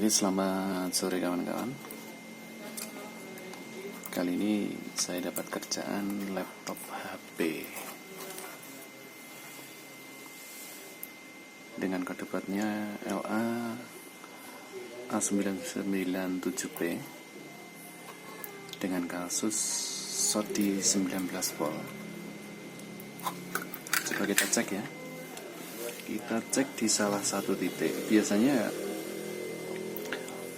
Oke, selamat sore kawan-kawan. Kali ini saya dapat kerjaan laptop HP dengan kode bautnya LA A997P dengan kasus SODI 19 volt. Coba kita cek ya. Kita cek di salah satu titik. Biasanya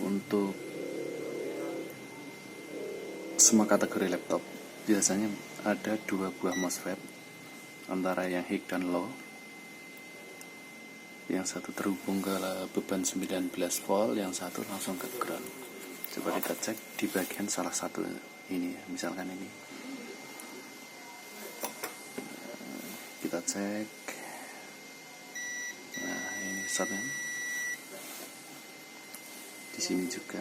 untuk semua kategori laptop biasanya ada dua buah MOSFET, antara yang high dan low. Yang satu terhubung ke beban 19 volt, yang satu langsung ke ground. Coba kita cek di bagian salah satu ini ya, misalkan ini. Kita cek. Nah, ini shotnya. Di sini juga.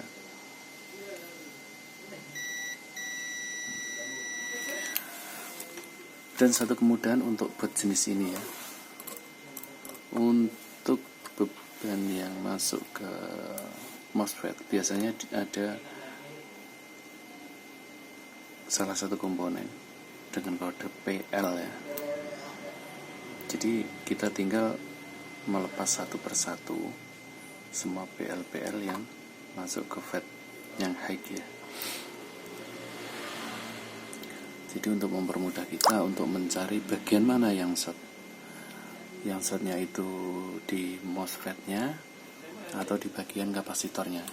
Dan satu kemudahan untuk buat jenis ini ya, untuk beban yang masuk ke MOSFET biasanya ada salah satu komponen dengan kode PL ya. Jadi kita tinggal melepas satu persatu semua PL-PL yang masuk ke FET yang high ya. Jadi untuk mempermudah kita untuk mencari bagian mana yang short. Yang shortnya itu di MOSFET-nya atau di bagian kapasitornya.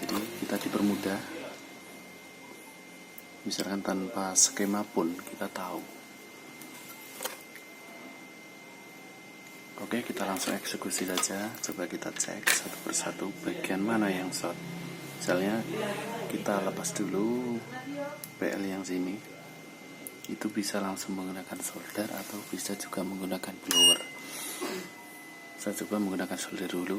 Jadi kita dipermudah. Misalkan tanpa skema pun kita tahu. Oke, kita langsung eksekusi saja. Coba kita cek satu persatu bagian mana yang short. Misalnya kita lepas dulu PL yang sini. Itu bisa langsung menggunakan solder atau bisa juga menggunakan blower. Saya coba menggunakan solder dulu.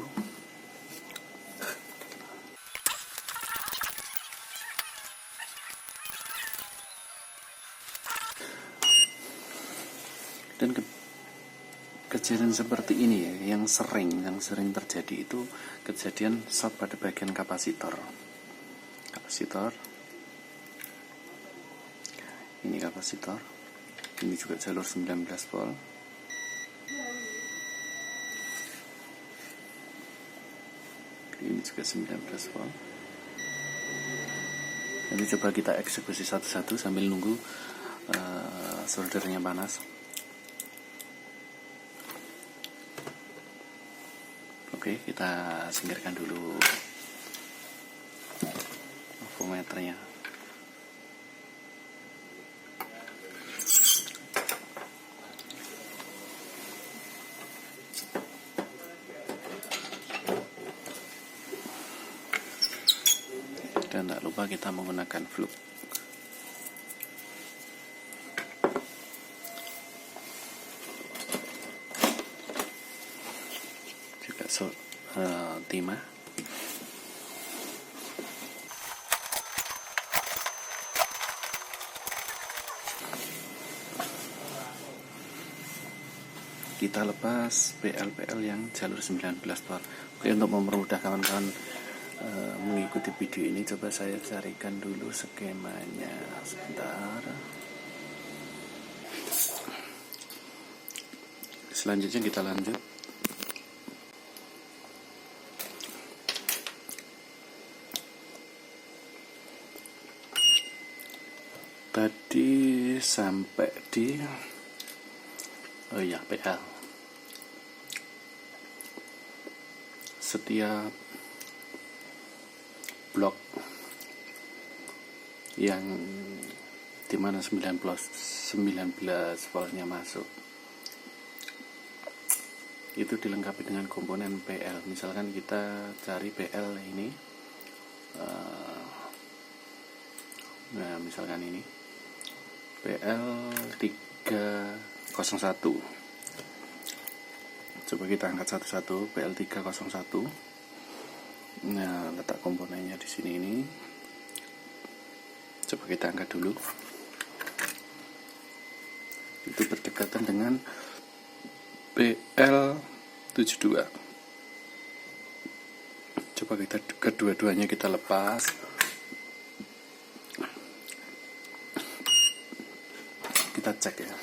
Dan kejadian seperti ini ya, yang sering terjadi itu kejadian short pada bagian kapasitor. Ini kapasitor. Ini juga jalur 19 volt. Ini juga 19 volt. Nanti coba kita eksekusi satu-satu sambil nunggu soldernya panas. Oke, kita singkirkan dulu voltmeternya. Dan tak lupa kita menggunakan flux. Juga timah. Kita lepas PL-PL yang jalur 19 volt. Oke, untuk mempermudah kawan-kawan mengikuti video ini, coba saya carikan dulu skemanya sebentar. Selanjutnya kita lanjut. Tadi sampai di PL. Setiap blok yang dimana 19 voltnya masuk itu dilengkapi dengan komponen PL. Misalkan kita cari PL ini, nah misalkan ini PL 301. Coba kita angkat satu-satu. PL 301. Nah, letak komponennya di sini ini. Coba kita angkat dulu. Itu berdekatan dengan PL 72. Coba kita kedua-duanya kita lepas. Kita cek ya.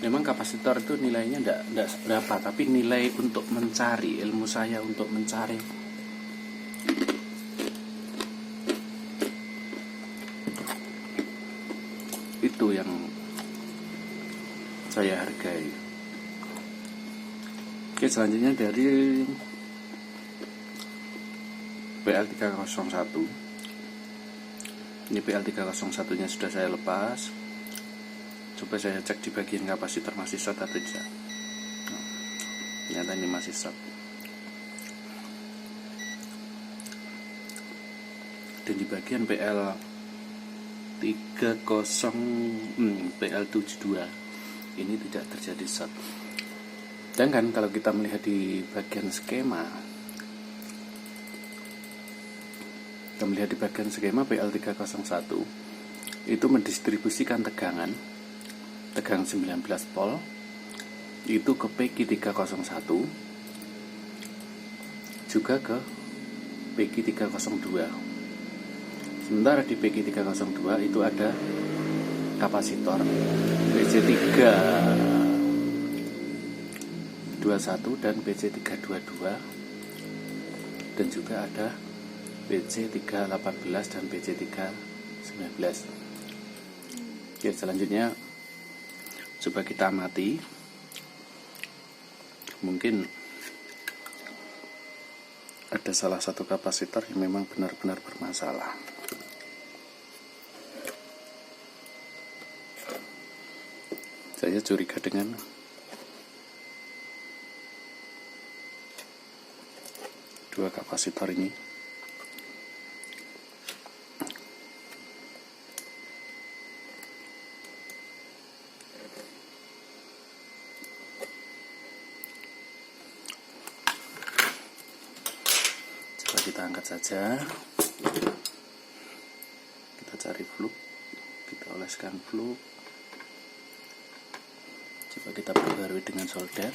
Memang kapasitor itu nilainya enggak seberapa, tapi nilai untuk mencari, ilmu saya untuk mencari itu yang saya hargai. Oke, selanjutnya dari PL301. Ini PL301 nya sudah saya lepas. Coba saya cek di bagian kapasitor masih short atau tidak. Ternyata ini masih short. Dan di bagian PL72 ini tidak terjadi short. Sedangkan kalau kita melihat di bagian skema, PL301 itu mendistribusikan tegang 19 volt itu ke PQ301 juga ke PQ302. Sementara di PQ302 itu ada kapasitor BC321 dan BC322, dan juga ada BC318 dan BC319. Oke, selanjutnya coba kita amati. Mungkin ada salah satu kapasitor yang memang benar-benar bermasalah. Saya curiga dengan dua kapasitor ini. Kita angkat saja, kita cari fluk, kita oleskan fluk, coba kita perbarui dengan solder.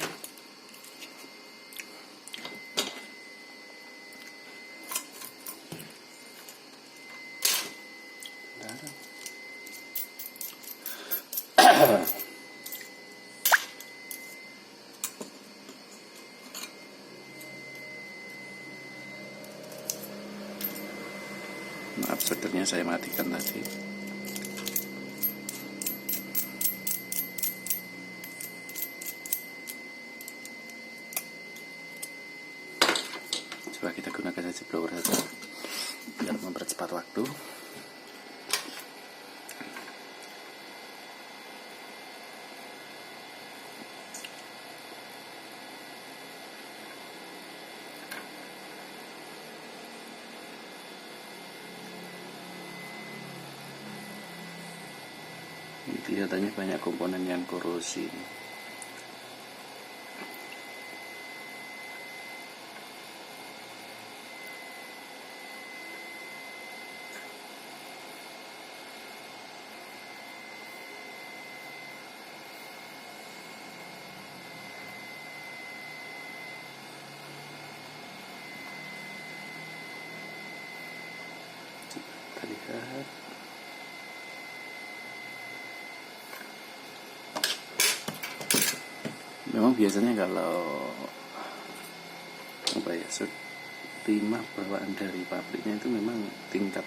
Maaf, soldernya saya matikan tadi. Coba kita gunakan saja blower saja biar mempercepat waktu. Ini kelihatannya banyak komponen yang korosi. Kita lihat. Memang biasanya kalau timah bawaan dari pabriknya itu memang tingkat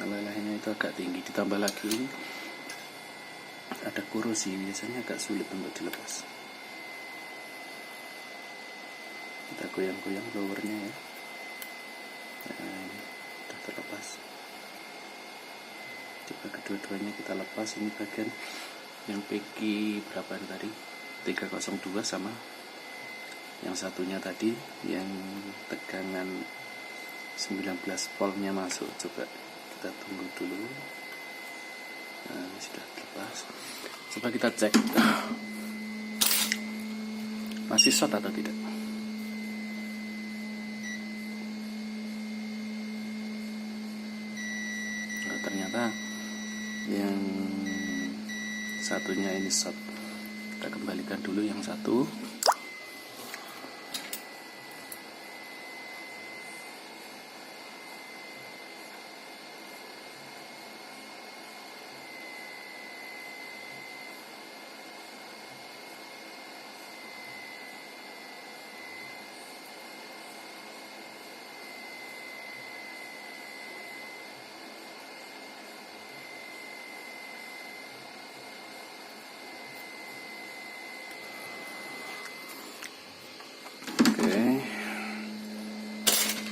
lalainya itu agak tinggi, ditambah lagi ini ada korosi, biasanya agak sulit untuk dilepas. Kita goyang-goyang blowernya ya. Nah, ini sudah terlepas. Coba kedua-duanya kita lepas. Ini bagian yang PQ berapa tadi, 302 sama yang satunya tadi yang tegangan 19 voltnya masuk. Coba kita tunggu dulu. Nah, ini sudah lepas. Coba kita cek masih short atau tidak. Nah, ternyata yang satunya ini short. Kita kembalikan dulu yang satu.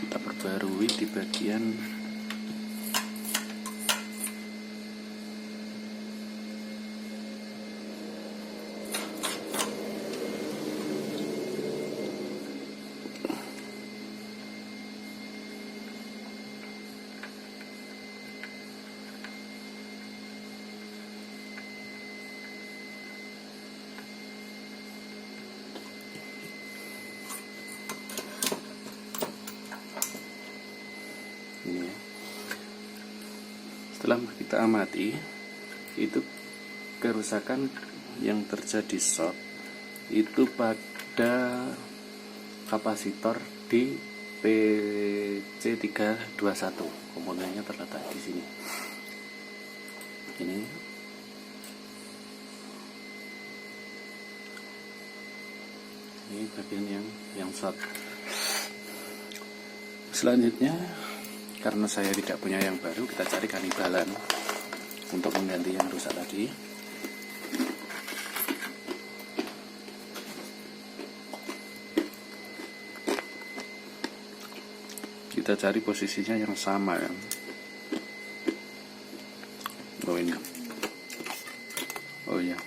Kita perbarui di bagian ini ya. Setelah kita amati, itu kerusakan yang terjadi short itu pada kapasitor di PC321. Komponennya terletak di sini. Ini bagian yang short. Selanjutnya, karena saya tidak punya yang baru, kita cari kanibalan untuk mengganti yang rusak tadi. Kita cari posisinya yang sama ya. Oh ini. Oh ya.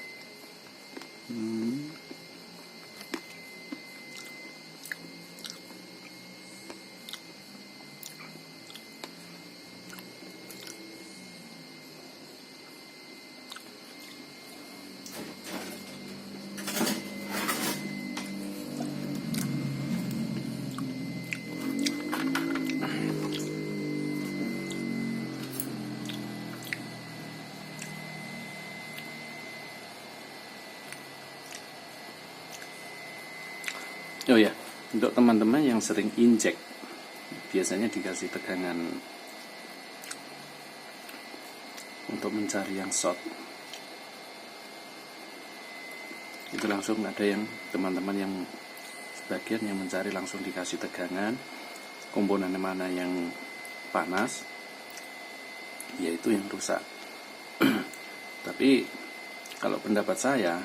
Oh ya, untuk teman-teman yang sering injek, biasanya dikasih tegangan untuk mencari yang short. Itu langsung ada yang teman-teman yang sebagian yang mencari langsung dikasih tegangan, komponen mana yang panas, yaitu yang rusak. Tapi kalau pendapat saya,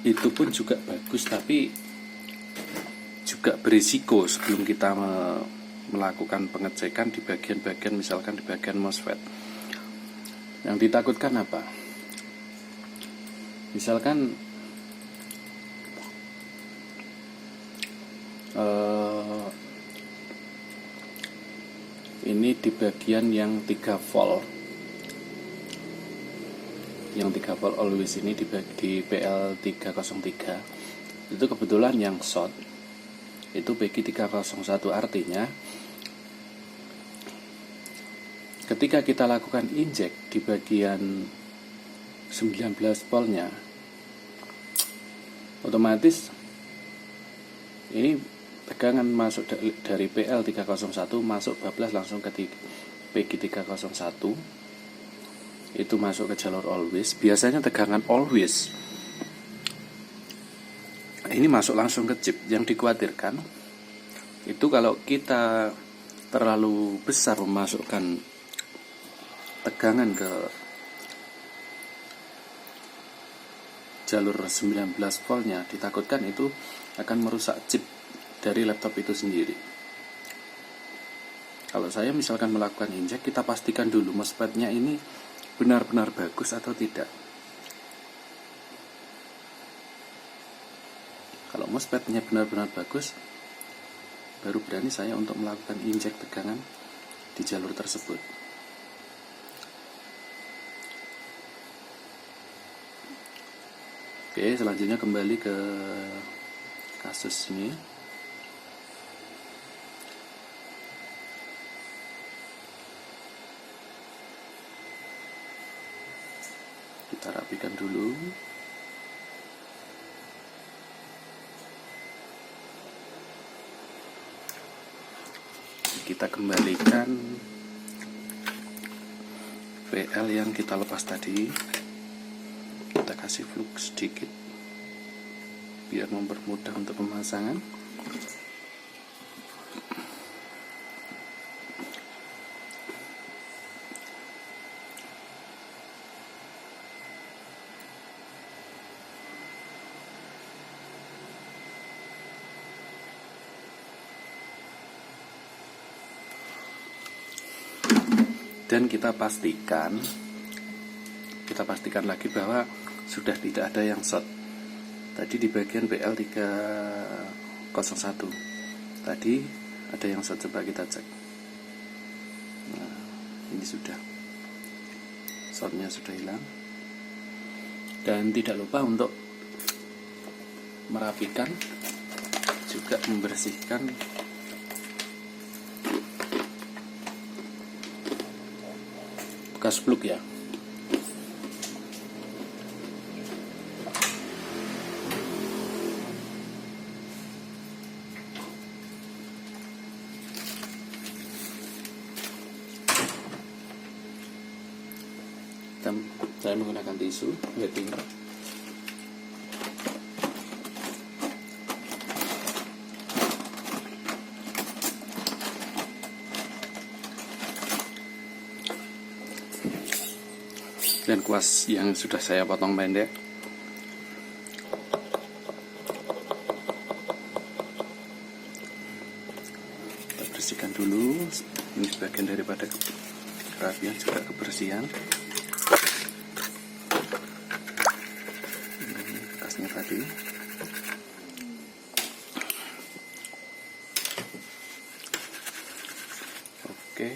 itu pun juga bagus, tapi juga berisiko sebelum kita melakukan pengecekan di bagian-bagian, misalkan di bagian MOSFET. Yang ditakutkan apa? Misalkan ini di bagian yang 3 volt. Yang 3 volt always ini di PL303 itu kebetulan yang short itu PG301. Artinya ketika kita lakukan injek di bagian 19 voltnya, otomatis ini tegangan masuk dari PL301 masuk bablas langsung ke PG301. Itu masuk ke jalur always. Biasanya tegangan always ini masuk langsung ke chip. Yang dikhawatirkan itu kalau kita terlalu besar memasukkan tegangan ke jalur 19 voltnya, ditakutkan itu akan merusak chip dari laptop itu sendiri. Kalau saya misalkan melakukan injek, kita pastikan dulu MOSFET-nya ini benar-benar bagus atau tidak. MOSFET-nya benar-benar bagus, baru berani saya untuk melakukan injek tegangan di jalur tersebut. Oke, selanjutnya kembali ke kasus ini. Kita rapikan dulu. Kita kembalikan PL yang kita lepas tadi. Kita kasih flux sedikit biar mempermudah untuk pemasangan. Dan kita pastikan lagi bahwa sudah tidak ada yang short. Tadi di bagian BL301 tadi ada yang short, coba kita cek. Nah, ini sudah shortnya sudah hilang. Dan tidak lupa untuk merapikan, juga membersihkan bekas plug ya. Saya menggunakan tisu wetting. Dan kuas yang sudah saya potong pendek. Kita bersihkan dulu. Ini sebagian daripada kerapian, juga kebersihan. Bekasnya tadi. Oke.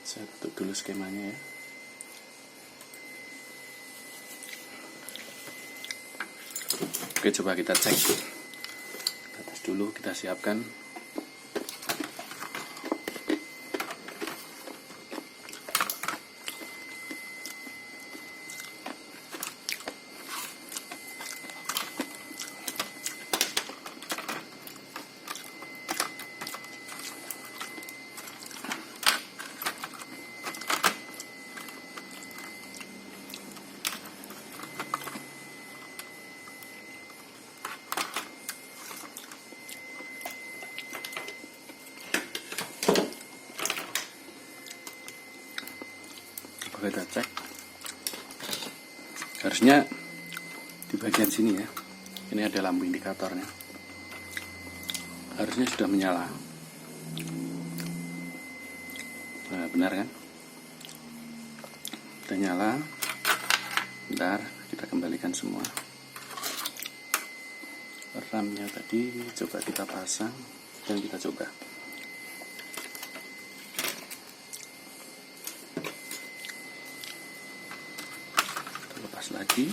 Saya tutup dulu skemanya ya. Oke, coba kita cek. Kita tes dulu, kita siapkan. Kita cek, harusnya di bagian sini ya, ini ada lampu indikatornya, harusnya sudah menyala. Nah, benar kan, sudah nyala. Bentar, kita kembalikan semua. RAM-nya tadi coba kita pasang dan kita coba. Lagi